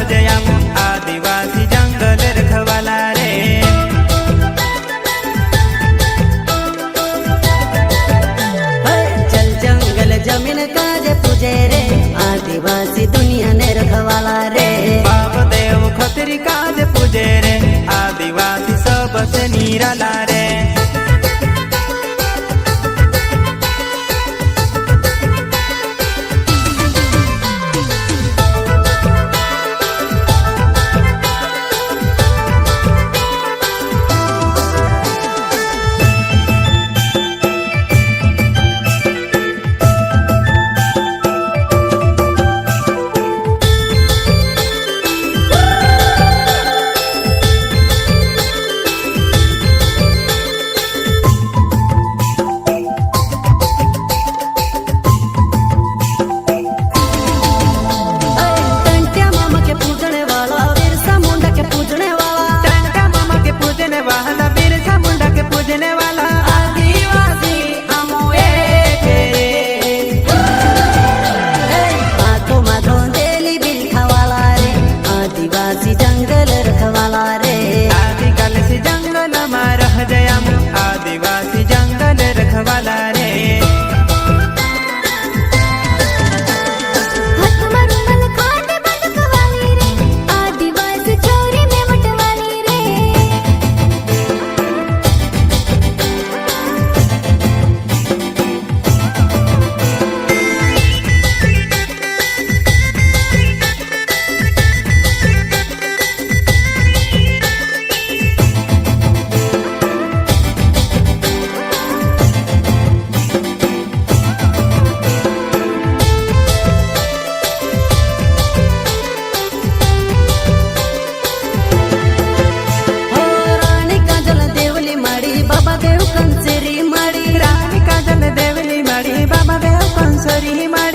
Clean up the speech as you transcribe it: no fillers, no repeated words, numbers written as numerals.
जयाम आदिवासी जंगल रखवाला रे। चल जंगल जमीन काज पूजे रे आदिवासी दुनिया ने रखवाला रे। बाप देव खतरी काज पूजे रे आदिवासी सबसे निराला रे। जंगल रखवाला रे आदिकाल से जंगल में रह जयाम आदिवासी जंगल रखवाला रे। आदिवासी छोरी में मटवाली रे। बाबा देव कंसरी माड़ी